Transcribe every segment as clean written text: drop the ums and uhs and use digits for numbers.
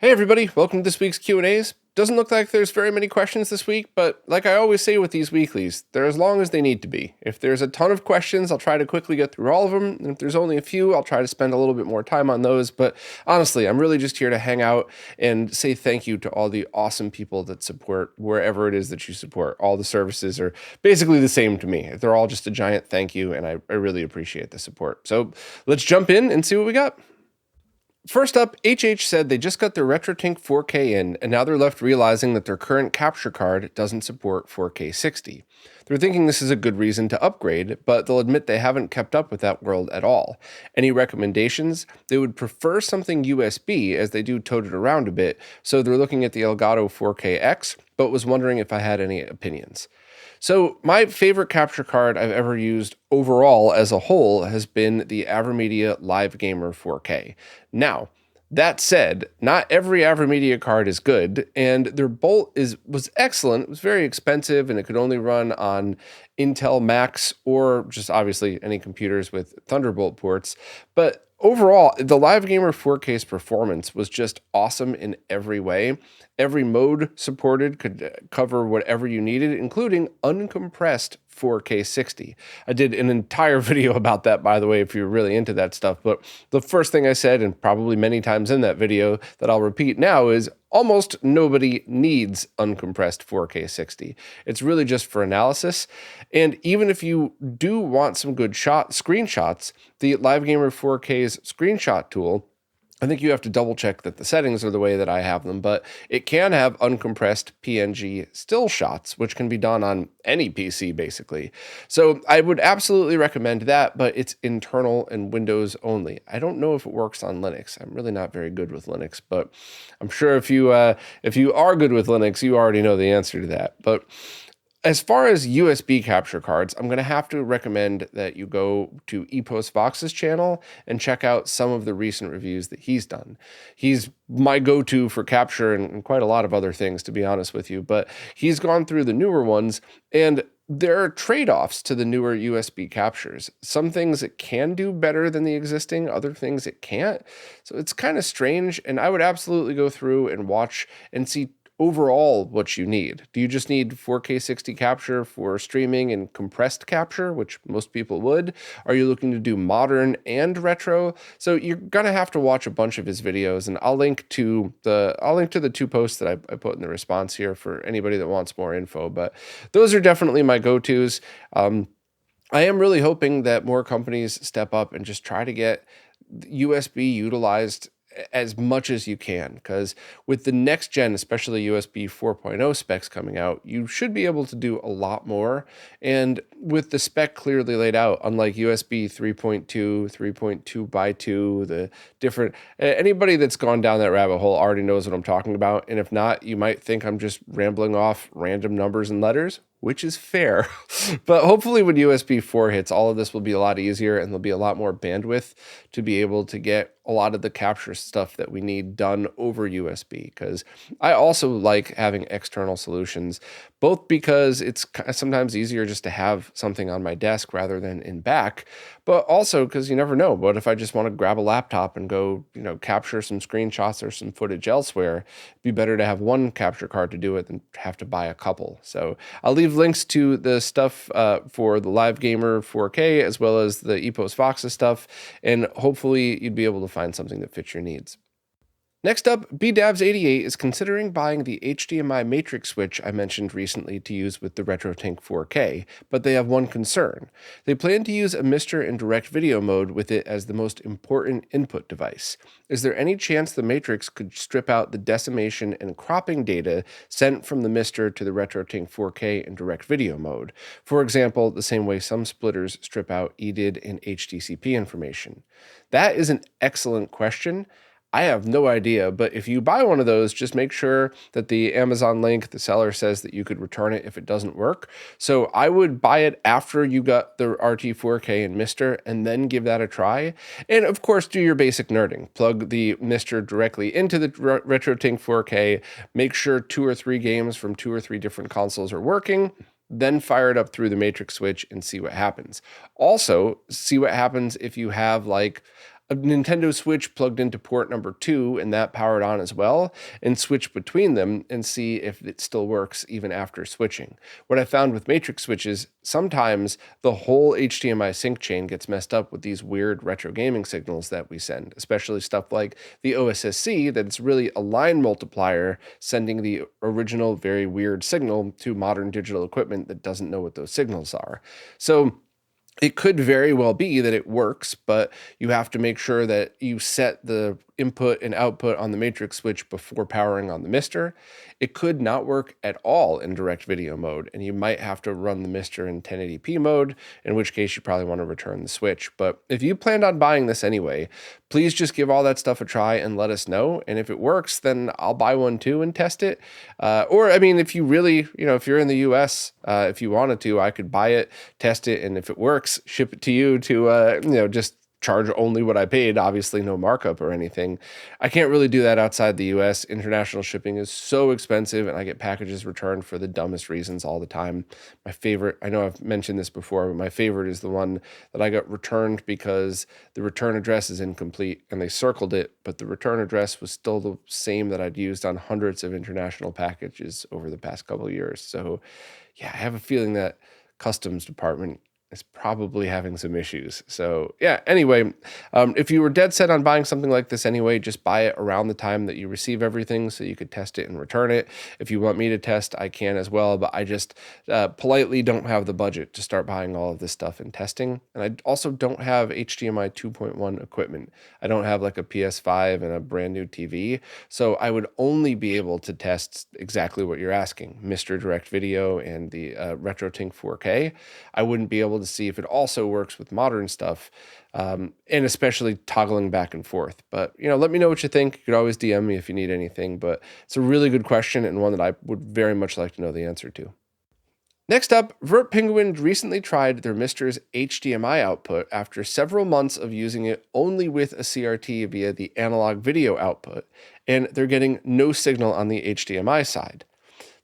Hey everybody, welcome to this week's Q&As. Doesn't look like there's very many questions this week, but like I always say with these weeklies, they're as long as they need to be. If there's a ton of questions, I'll try to quickly get through all of them. And if there's only a few, I'll try to spend a little bit more time on those. But honestly, I'm really just here to hang out and say thank you to all the awesome people that support wherever it is that you support. All the services are basically the same to me. They're all just a giant thank you, and I really appreciate the support. So let's jump in and see what we got. First up, HH said they just got their RetroTink 4K in, and now they're left realizing that their current capture card doesn't support 4K 60. They're thinking this is a good reason to upgrade, but they'll admit they haven't kept up with that world at all. Any recommendations? They would prefer something USB, as they do tote it around a bit, so they're looking at the Elgato 4KX, but was wondering if I had any opinions. So my favorite capture card I've ever used overall as a whole has been the AverMedia Live Gamer 4K. Now, that said, not every AverMedia card is good, and their bolt was excellent. It was very expensive, and it could only run on Intel Macs or just obviously any computers with Thunderbolt ports. But overall, the Live Gamer 4K's performance was just awesome in every way. Every mode supported could cover whatever you needed, including uncompressed 4K 60. I did an entire video about that, by the way, if you're really into that stuff. But the first thing I said, and probably many times in that video that I'll repeat now, is almost nobody needs uncompressed 4K 60. It's really just for analysis. And even if you do want some good screenshots, the LiveGamer 4K's screenshot tool, I think you have to double check that the settings are the way that I have them, but it can have uncompressed PNG still shots, which can be done on any PC basically. So I would absolutely recommend that, but it's internal and Windows only. I don't know if it works on Linux. I'm really not very good with Linux, but I'm sure if you are good with Linux, you already know the answer to that. But as far as USB capture cards, I'm going to have to recommend that you go to Epos Vox's channel and check out some of the recent reviews that he's done. He's my go-to for capture and quite a lot of other things, to be honest with you, but he's gone through the newer ones, and there are trade-offs to the newer USB captures. Some things it can do better than the existing, other things it can't. So it's kind of strange, and I would absolutely go through and watch and see overall what you need. Do you just need 4K 60 capture for streaming and compressed capture, which most people would? Are you looking to do modern and retro? So you're gonna have to watch a bunch of his videos, and I'll link to the two posts that I put in the response here for anybody that wants more info. But those are definitely my go-tos. I am really hoping that more companies step up and just try to get USB utilized as much as you can, because with the next gen, especially USB 4.0 specs coming out, you should be able to do a lot more. And with the spec clearly laid out, unlike USB 3.2, 3.2 by 2, the different, anybody that's gone down that rabbit hole already knows what I'm talking about. And if not, you might think I'm just rambling off random numbers and letters, which is fair. But hopefully when USB 4 hits, all of this will be a lot easier, and there'll be a lot more bandwidth to be able to get a lot of the capture stuff that we need done over USB, because I also like having external solutions, both because it's sometimes easier just to have something on my desk rather than in back, but also because you never know. What if I just want to grab a laptop and go, capture some screenshots or some footage elsewhere? It'd be better to have one capture card to do it than have to buy a couple. So I'll leave links to the stuff for the Live Gamer 4K as well as the Epos Vox's stuff, and hopefully you'd be able to find something that fits your needs. Next up, BDavs88 is considering buying the HDMI matrix switch I mentioned recently to use with the RetroTink 4K, but they have one concern. They plan to use a Mister in direct video mode with it as the most important input device. Is there any chance the matrix could strip out the decimation and cropping data sent from the Mister to the RetroTink 4K in direct video mode? For example, the same way some splitters strip out EDID and HDCP information. That is an excellent question. I have no idea, but if you buy one of those, just make sure that the Amazon link, the seller says that you could return it if it doesn't work. So I would buy it after you got the RT4K and Mister, and then give that a try. And of course, do your basic nerding. Plug the Mister directly into the RetroTink 4K. Make sure 2 or 3 games from 2 or 3 different consoles are working. Then fire it up through the matrix switch and see what happens. Also, see what happens if you have like a Nintendo Switch plugged into port number 2 and that powered on as well, and switch between them and see if it still works even after switching. What I found with matrix switches, sometimes the whole HDMI sync chain gets messed up with these weird retro gaming signals that we send, especially stuff like the OSSC, that it's really a line multiplier sending the original very weird signal to modern digital equipment that doesn't know what those signals are. So it could very well be that it works, but you have to make sure that you set the input and output on the matrix switch before powering on the Mister. It could not work at all in direct video mode, and you might have to run the Mister in 1080p mode, in which case you probably want to return the switch. But if you planned on buying this anyway, please just give all that stuff a try and let us know. And if it works, then I'll buy one too and test it. Or, I mean, if you really, if you're in the US, if you wanted to, I could buy it, test it, and if it works, ship it to you to, just charge only what I paid, obviously no markup or anything. I can't really do that outside the US. International shipping is so expensive, and I get packages returned for the dumbest reasons all the time. My favorite, I know I've mentioned this before, but my favorite is the one that I got returned because the return address is incomplete and they circled it, but the return address was still the same that I'd used on hundreds of international packages over the past couple of years. So yeah, I have a feeling that customs department is probably having some issues. So yeah, anyway, if you were dead set on buying something like this anyway, just buy it around the time that you receive everything so you could test it and return it. If you want me to test, I can as well, but I just politely don't have the budget to start buying all of this stuff and testing. And I also don't have HDMI 2.1 equipment. I don't have like a PS5 and a brand new TV. So I would only be able to test exactly what you're asking, Mr. Direct Video and the RetroTink 4K. I wouldn't be able to see if it also works with modern stuff, and especially toggling back and forth. But, let me know what you think. You could always DM me if you need anything, but it's a really good question and one that I would very much like to know the answer to. Next up, Vert Penguin recently tried their Mister's HDMI output after several months of using it only with a CRT via the analog video output, and they're getting no signal on the HDMI side.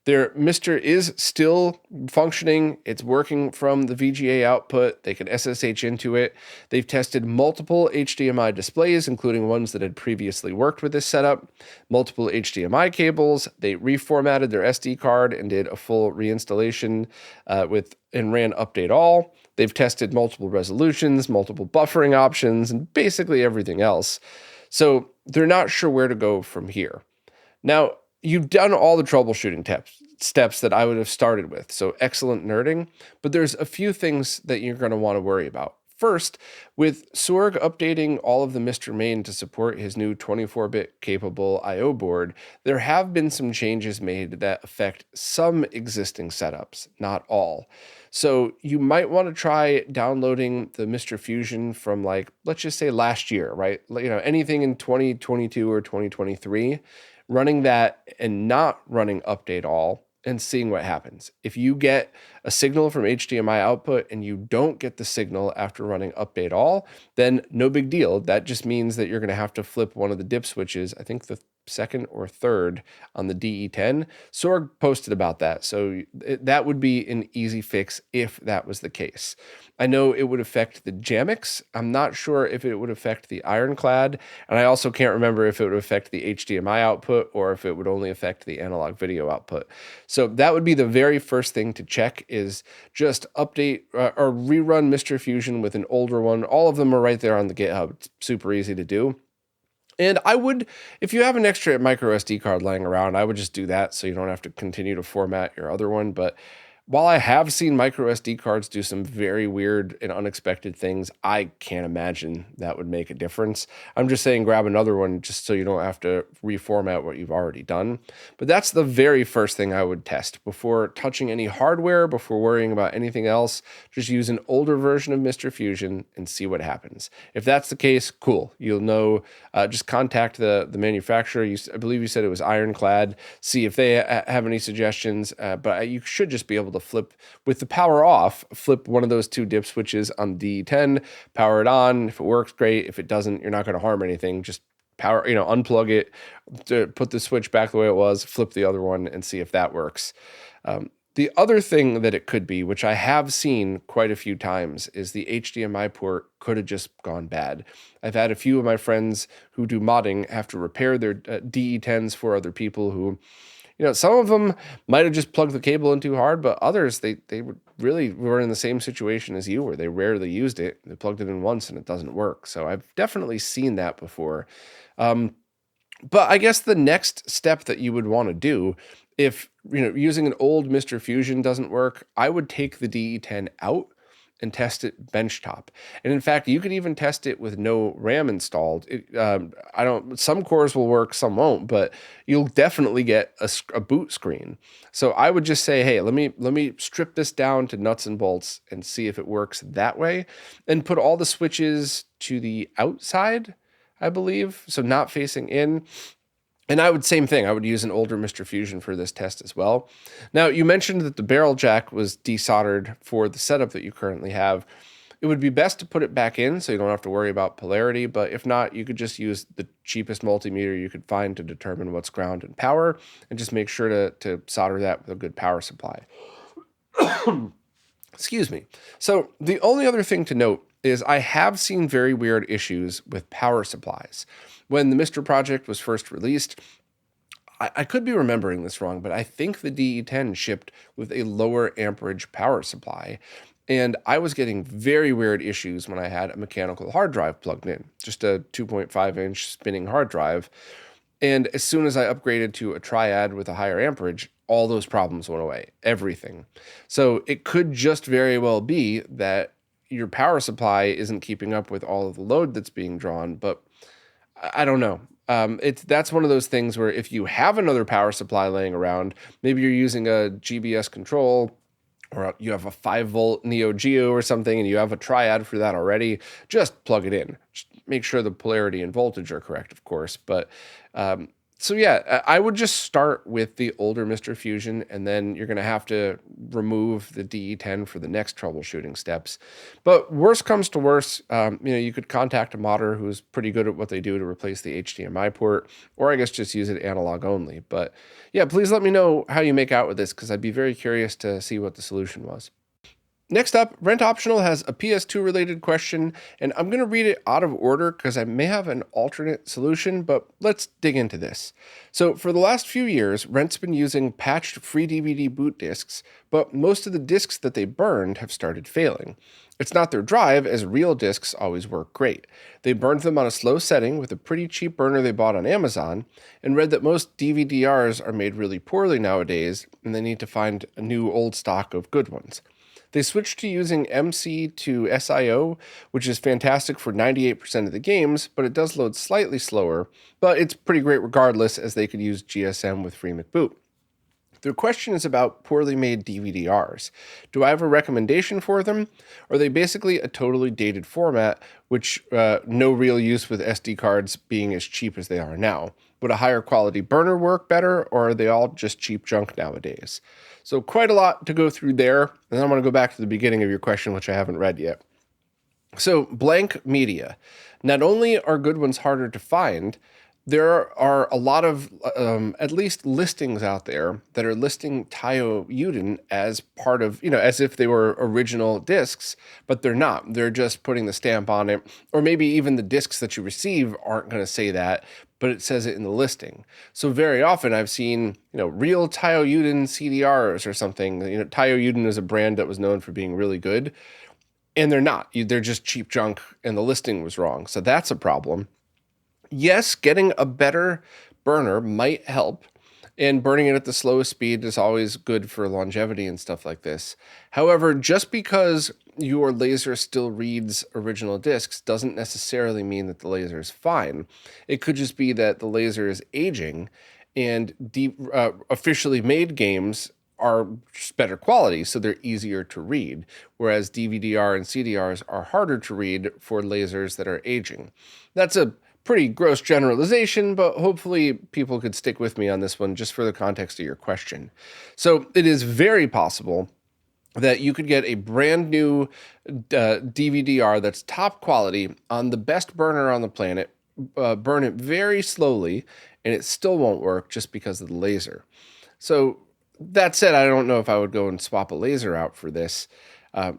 Their Mister is still functioning. It's working from the VGA output. They can SSH into it. They've tested multiple HDMI displays, including ones that had previously worked with this setup, multiple HDMI cables. They reformatted their SD card and did a full reinstallation and ran update all. They've tested multiple resolutions, multiple buffering options, and basically everything else. So they're not sure where to go from here. Now, you've done all the troubleshooting steps that I would have started with, so excellent nerding, but there's a few things that you're going to want to worry about. First, with Sorg updating all of the Mr. Main to support his new 24-bit capable I/O board, there have been some changes made that affect some existing setups, not all. So you might want to try downloading the Mr. Fusion from, let's just say last year, right? Anything in 2022 or 2023, running that and not running update all and seeing what happens. If you get a signal from HDMI output and you don't get the signal after running update all, then no big deal. That just means that you're going to have to flip one of the dip switches, I think the second or third on the DE10. Sorg posted about that. So that would be an easy fix if that was the case. I know it would affect the Jamix. I'm not sure if it would affect the Ironclad. And I also can't remember if it would affect the HDMI output or if it would only affect the analog video output. So that would be the very first thing to check, is just update or rerun Mr. Fusion with an older one. All of them are right there on the GitHub. It's super easy to do. And I would, if you have an extra micro SD card laying around, I would just do that so you don't have to continue to format your other one. But while I have seen micro SD cards do some very weird and unexpected things, I can't imagine that would make a difference. I'm just saying grab another one just so you don't have to reformat what you've already done. But that's the very first thing I would test before touching any hardware, before worrying about anything else. Just use an older version of Mr. Fusion and see what happens. If that's the case, cool. You'll know, just contact the manufacturer. I believe you said it was Ironclad. See if they have any suggestions, but you should just be able to flip with the power off, flip one of those two dip switches on D10, power it on. If it works, great. If it doesn't, you're not going to harm anything. Just power, unplug it, put the switch back the way it was, flip the other one and see if that works. The other thing that it could be, which I have seen quite a few times, is the HDMI port could have just gone bad. I've had a few of my friends who do modding have to repair their DE10s for other people who, some of them might have just plugged the cable in too hard, but others, they really were in the same situation as you were. They rarely used it. They plugged it in once and it doesn't work. So I've definitely seen that before. But I guess the next step that you would want to do, if using an old Mr. Fusion doesn't work, I would take the DE10 out and test it benchtop. And in fact, you could even test it with no RAM installed. Some cores will work, some won't, but you'll definitely get a boot screen. So I would just say, hey, let me strip this down to nuts and bolts and see if it works that way, and put all the switches to the outside, I believe, so not facing in. And I would use an older Mr. Fusion for this test as well. Now, you mentioned that the barrel jack was desoldered for the setup that you currently have. It would be best to put it back in so you don't have to worry about polarity, but if not, you could just use the cheapest multimeter you could find to determine what's ground and power, and just make sure to solder that with a good power supply. Excuse me. So the only other thing to note is I have seen very weird issues with power supplies. When the Mr. Project was first released, I could be remembering this wrong, but I think the DE10 shipped with a lower amperage power supply. And I was getting very weird issues when I had a mechanical hard drive plugged in, just a 2.5-inch spinning hard drive. And as soon as I upgraded to a Triad with a higher amperage, all those problems went away, everything. So it could just very well be that your power supply isn't keeping up with all of the load that's being drawn, but I don't know. That's one of those things where if you have another power supply laying around, maybe you're using a GBS control, or you have a 5-volt Neo Geo or something, and you have a Triad for that already, just plug it in. Just make sure the polarity and voltage are correct, of course. But so yeah, I would just start with the older Mr. Fusion, and then you're going to have to remove the DE10 for the next troubleshooting steps. But worst comes to worst, you could contact a modder who's pretty good at what they do to replace the HDMI port, or I guess just use it analog only. But yeah, please let me know how you make out with this, because I'd be very curious to see what the solution was. Next up, Rent Optional has a PS2 related question, and I'm going to read it out of order because I may have an alternate solution, but let's dig into this. So for the last few years, Rent's been using patched free DVD boot discs, but most of the discs that they burned have started failing. It's not their drive, as real discs always work great. They burned them on a slow setting with a pretty cheap burner they bought on Amazon, and read that most DVDRs are made really poorly nowadays, and they need to find a new old stock of good ones. They switched to using MC to SIO, which is fantastic for 98% of the games, but it does load slightly slower, but it's pretty great regardless, as they could use GSM with free McBoot. Their question is about poorly made DVDRs. Do I have a recommendation for them? Are they basically a totally dated format, which no real use with SD cards being as cheap as they are now? Would a higher quality burner work better, or are they all just cheap junk nowadays? So quite a lot to go through there, and then I'm going to go back to the beginning of your question, which I haven't read yet. So blank media. Not only are good ones harder to find, there are a lot of, at least listings out there that are listing Taio Yuden as part of, as if they were original discs, but they're not. They're just putting the stamp on it, or maybe even the discs that you receive aren't going to say that, but it says it in the listing. So very often I've seen, real Taio Yuden CDRs or something. Taio Yuden is a brand that was known for being really good, and they're not. They're just cheap junk, and the listing was wrong. So that's a problem. Yes, getting a better burner might help, and burning it at the slowest speed is always good for longevity and stuff like this. However, just because your laser still reads original discs doesn't necessarily mean that the laser is fine. It could just be that the laser is aging, and officially made games are just better quality, so they're easier to read, whereas DVDR and CDRs are harder to read for lasers that are aging. That's a pretty gross generalization, but hopefully people could stick with me on this one just for the context of your question. So it is very possible that you could get a brand new DVDR that's top quality on the best burner on the planet, burn it very slowly, and it still won't work just because of the laser. So That said, I don't know if I would go and swap a laser out for this.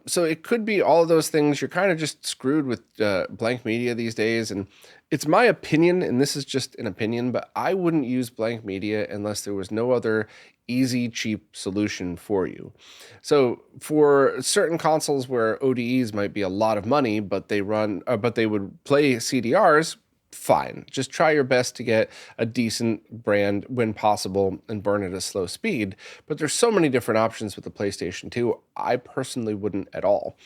So it could be all of those things. You're kind of just screwed with blank media these days. And it's my opinion, and this is just an opinion, but I wouldn't use blank media unless there was no other easy, cheap solution for you. So for certain consoles where ODEs might be a lot of money, but they would play CDRs, fine. Just try your best to get a decent brand when possible and burn at a slow speed. But there's so many different options with the PlayStation 2. I personally wouldn't at all.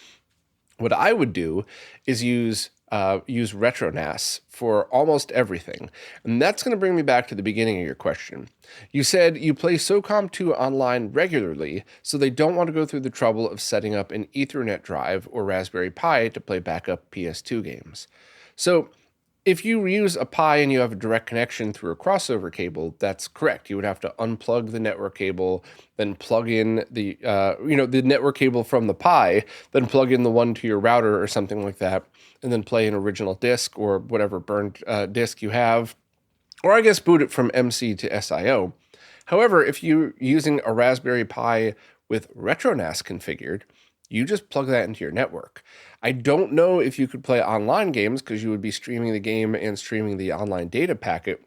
What I would do is use RetroNAS for almost everything. And that's going to bring me back to the beginning of your question. You said you play SOCOM 2 online regularly, so they don't want to go through the trouble of setting up an Ethernet drive or Raspberry Pi to play backup PS2 games. So if you use a Pi and you have a direct connection through a crossover cable, that's correct. You would have to unplug the network cable, then plug in the network cable from the Pi, then plug in the one to your router or something like that, and then play an original disk or whatever burned disk you have, or I guess boot it from MC to SIO. However, if you're using a Raspberry Pi with RetroNAS configured, you just plug that into your network. I don't know if you could play online games because you would be streaming the game and streaming the online data packet,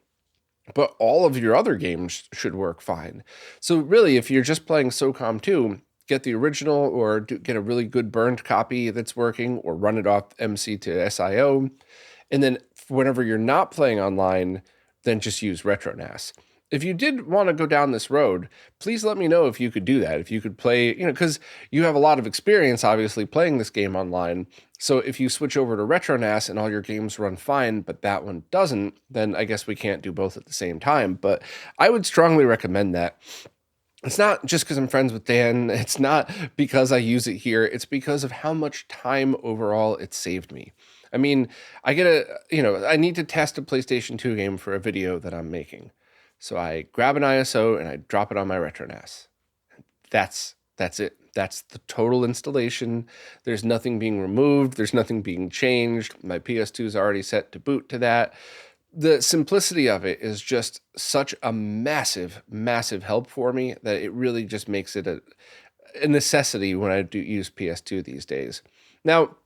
but all of your other games should work fine. So really, if you're just playing SOCOM 2, get the original or get a really good burned copy that's working, or run it off MC to SIO. And then whenever you're not playing online, then just use RetroNAS. If you did want to go down this road, please let me know if you could do that. If you could play, because you have a lot of experience, obviously, playing this game online. So if you switch over to RetroNAS and all your games run fine, but that one doesn't, then I guess we can't do both at the same time. But I would strongly recommend that. It's not just because I'm friends with Dan. It's not because I use it here. It's because of how much time overall it saved me. I mean, I need to test a PlayStation 2 game for a video that I'm making. So I grab an ISO and I drop it on my RetroNAS. That's it. That's the total installation. There's nothing being removed. There's nothing being changed. My PS2 is already set to boot to that. The simplicity of it is just such a massive, massive help for me that it really just makes it a necessity when I do use PS2 these days. Now,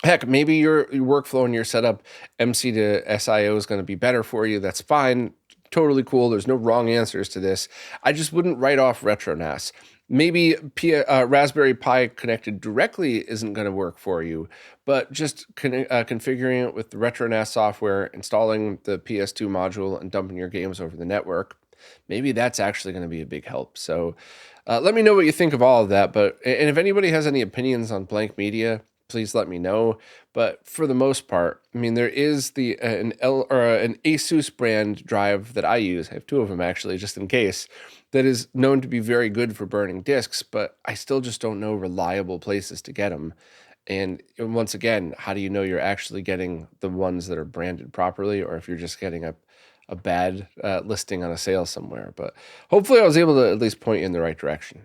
heck, maybe your workflow and your setup, MC to SIO, is going to be better for you. That's fine. Totally cool. There's no wrong answers to this. I just wouldn't write off RetroNAS. Maybe Raspberry Pi connected directly isn't going to work for you, but just configuring it with the RetroNAS software, installing the PS2 module, and dumping your games over the network, maybe that's actually going to be a big help. So let me know what you think of all of that. And if anybody has any opinions on blank media, please let me know. But for the most part, I mean, there is an Asus brand drive that I use. I have two of them actually, just in case, that is known to be very good for burning discs, but I still just don't know reliable places to get them. And once again, how do you know you're actually getting the ones that are branded properly, or if you're just getting a bad listing on a sale somewhere? But hopefully I was able to at least point you in the right direction.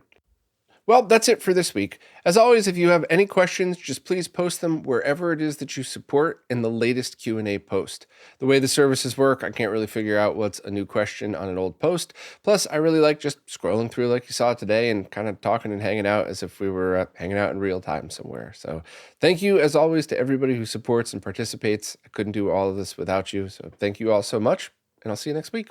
Well, that's it for this week. As always, if you have any questions, just please post them wherever it is that you support in the latest Q&A post. The way the services work, I can't really figure out what's a new question on an old post. Plus, I really like just scrolling through like you saw today and kind of talking and hanging out as if we were hanging out in real time somewhere. So thank you, as always, to everybody who supports and participates. I couldn't do all of this without you, so thank you all so much, and I'll see you next week.